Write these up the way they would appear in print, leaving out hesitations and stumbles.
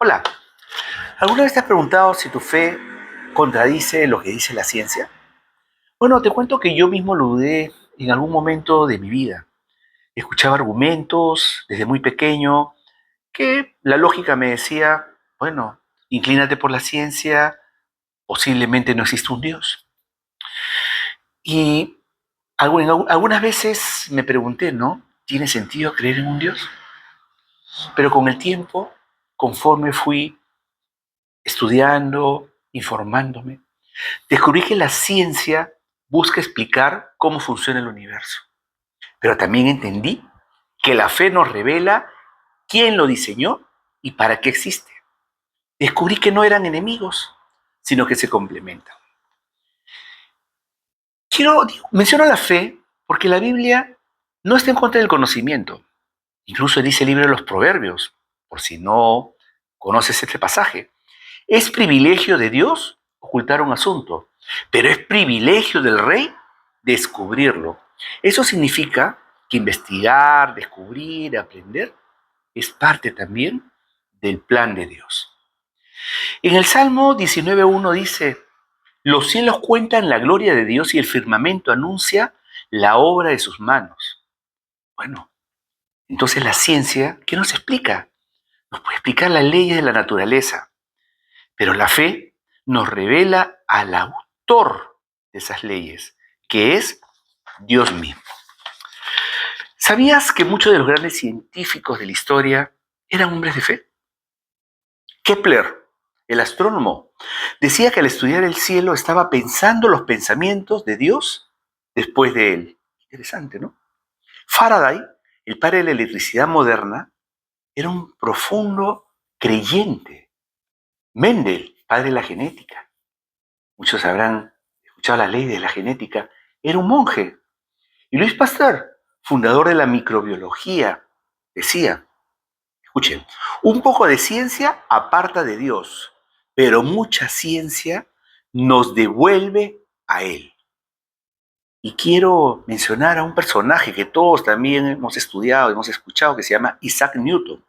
Hola, ¿alguna vez te has preguntado si tu fe contradice lo que dice la ciencia? Bueno, te cuento que yo mismo lo dudé en algún momento de mi vida. Escuchaba argumentos desde muy pequeño que la lógica me decía, bueno, inclínate por la ciencia, posiblemente no existe un Dios. Y algunas veces me pregunté, ¿no? ¿Tiene sentido creer en un Dios? Pero con el tiempo, conforme fui estudiando, informándome, descubrí que la ciencia busca explicar cómo funciona el universo, pero también entendí que la fe nos revela quién lo diseñó y para qué existe. Descubrí que no eran enemigos, sino que se complementan. Menciono la fe porque la Biblia no está en contra del conocimiento. Incluso dice el libro de los Proverbios, por si no conoces este pasaje. Es privilegio de Dios ocultar un asunto, pero es privilegio del rey descubrirlo. Eso significa que investigar, descubrir, aprender es parte también del plan de Dios. En el Salmo 19.1 dice, los cielos cuentan la gloria de Dios y el firmamento anuncia la obra de sus manos. Bueno, entonces la ciencia, ¿qué nos explica? Nos puede explicar las leyes de la naturaleza, pero la fe nos revela al autor de esas leyes, que es Dios mismo. ¿Sabías que muchos de los grandes científicos de la historia eran hombres de fe? Kepler, el astrónomo, decía que al estudiar el cielo estaba pensando los pensamientos de Dios después de él. Interesante, ¿no? Faraday, el padre de la electricidad moderna, era un profundo creyente. Mendel, padre de la genética. Muchos habrán escuchado la ley de la genética. Era un monje. Y Luis Pasteur, fundador de la microbiología, decía, escuchen, un poco de ciencia aparta de Dios, pero mucha ciencia nos devuelve a Él. Y quiero mencionar a un personaje que todos también hemos estudiado, hemos escuchado, que se llama Isaac Newton,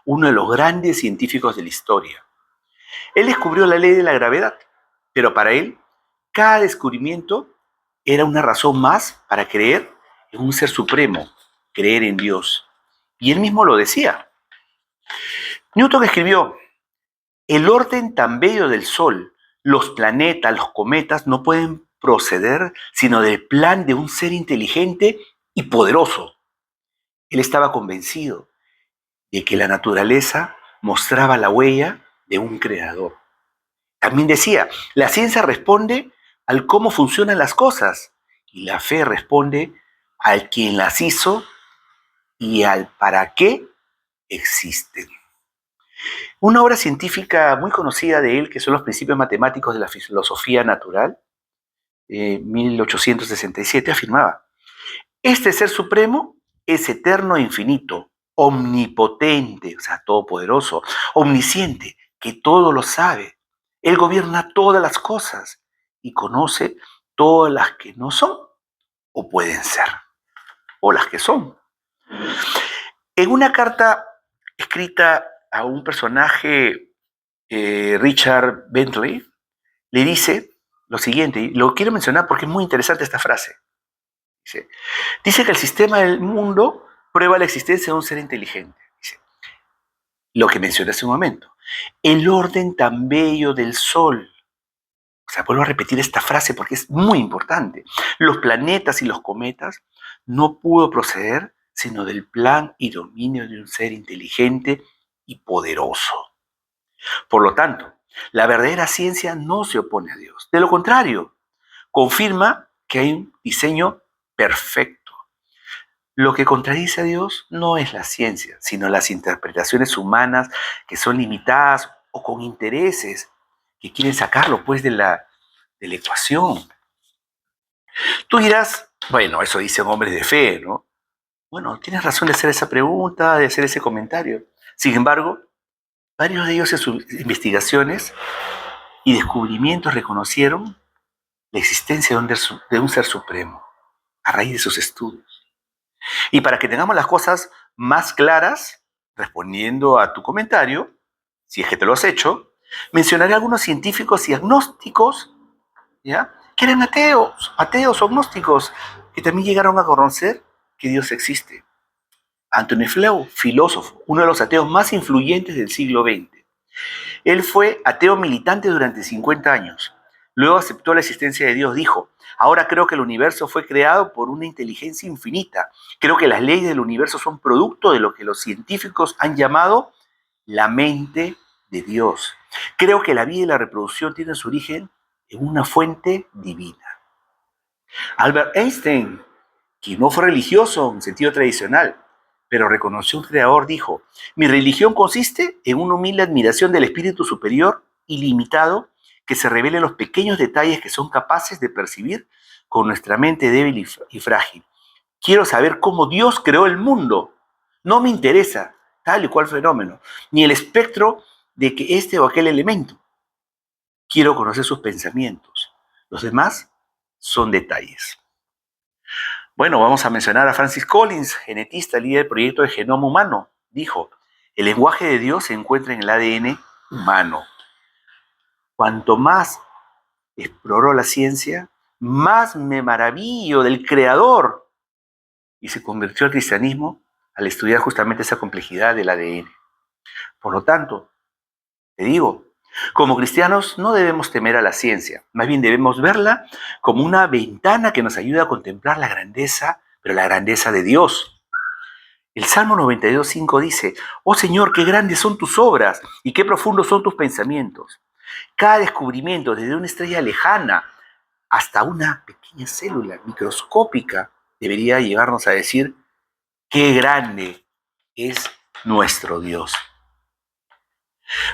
uno de los grandes científicos de la historia. Él descubrió la ley de la gravedad, pero para él, cada descubrimiento era una razón más para creer en un ser supremo, creer en Dios. Y él mismo lo decía. Newton escribió, el orden tan bello del Sol, los planetas, los cometas, no pueden proceder sino del plan de un ser inteligente y poderoso. Él estaba convencido de que la naturaleza mostraba la huella de un creador. También decía, la ciencia responde al cómo funcionan las cosas y la fe responde al quien las hizo y al para qué existen. Una obra científica muy conocida de él, que son los principios matemáticos de la filosofía natural, 1867, afirmaba, este ser supremo es eterno e infinito, omnipotente, o sea, todopoderoso, omnisciente, que todo lo sabe. Él gobierna todas las cosas y conoce todas las que no son o pueden ser, o las que son. En una carta escrita a un personaje, Richard Bentley, le dice lo siguiente, y lo quiero mencionar porque es muy interesante esta frase. Dice que el sistema del mundo prueba la existencia de un ser inteligente. Dice, lo que mencioné hace un momento. El orden tan bello del Sol. O sea, vuelvo a repetir esta frase porque es muy importante. Los planetas y los cometas no pudo proceder sino del plan y dominio de un ser inteligente y poderoso. Por lo tanto, la verdadera ciencia no se opone a Dios. De lo contrario, confirma que hay un diseño perfecto. Lo que contradice a Dios no es la ciencia, sino las interpretaciones humanas que son limitadas o con intereses que quieren sacarlo pues de la ecuación. Tú dirás, bueno, eso dicen hombres de fe, ¿no? Bueno, tienes razón de hacer esa pregunta, de hacer ese comentario. Sin embargo, varios de ellos en sus investigaciones y descubrimientos reconocieron la existencia de un ser supremo a raíz de sus estudios. Y para que tengamos las cosas más claras, respondiendo a tu comentario, si es que te lo has hecho, mencionaré algunos científicos y agnósticos, ¿ya?, que eran ateos o agnósticos, que también llegaron a conocer que Dios existe. Anthony Flew, filósofo, uno de los ateos más influyentes del siglo XX. Él fue ateo militante durante 50 años. Luego aceptó la existencia de Dios. Dijo: ahora creo que el universo fue creado por una inteligencia infinita. Creo que las leyes del universo son producto de lo que los científicos han llamado la mente de Dios. Creo que la vida y la reproducción tienen su origen en una fuente divina. Albert Einstein, que no fue religioso en sentido tradicional, pero reconoció un creador, dijo: mi religión consiste en una humilde admiración del espíritu superior, ilimitado, que se revela en los pequeños detalles que son capaces de percibir con nuestra mente débil y frágil. Quiero saber cómo Dios creó el mundo. No me interesa tal y cual fenómeno, ni el espectro de que este o aquel elemento. Quiero conocer sus pensamientos. Los demás son detalles. Bueno, vamos a mencionar a Francis Collins, genetista, líder del proyecto de genoma humano. Dijo: el lenguaje de Dios se encuentra en el ADN humano. Cuanto más exploró la ciencia, más me maravillo del creador. Y se convirtió al cristianismo al estudiar justamente esa complejidad del ADN. Por lo tanto, te digo, como cristianos no debemos temer a la ciencia, más bien debemos verla como una ventana que nos ayuda a contemplar la grandeza, pero la grandeza de Dios. El Salmo 92:5 dice: oh Señor, qué grandes son tus obras y qué profundos son tus pensamientos. Cada descubrimiento, desde una estrella lejana hasta una pequeña célula microscópica, debería llevarnos a decir: qué grande es nuestro Dios.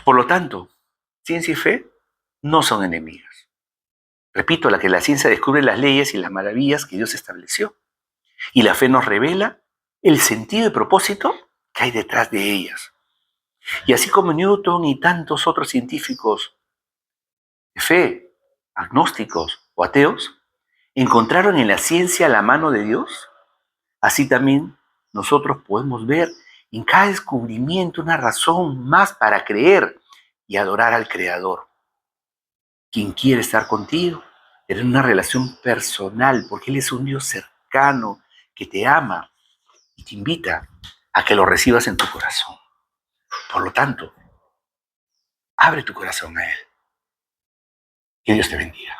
Por lo tanto, ciencia y fe no son enemigas. Repito, la ciencia descubre las leyes y las maravillas que Dios estableció. Y la fe nos revela el sentido y propósito que hay detrás de ellas. Y así como Newton y tantos otros científicos de fe, agnósticos o ateos, encontraron en la ciencia la mano de Dios, así también nosotros podemos ver en cada descubrimiento una razón más para creer y adorar al Creador, quien quiere estar contigo, tener una relación personal, porque Él es un Dios cercano que te ama y te invita a que lo recibas en tu corazón. Por lo tanto, abre tu corazón a Él. Que Dios te bendiga.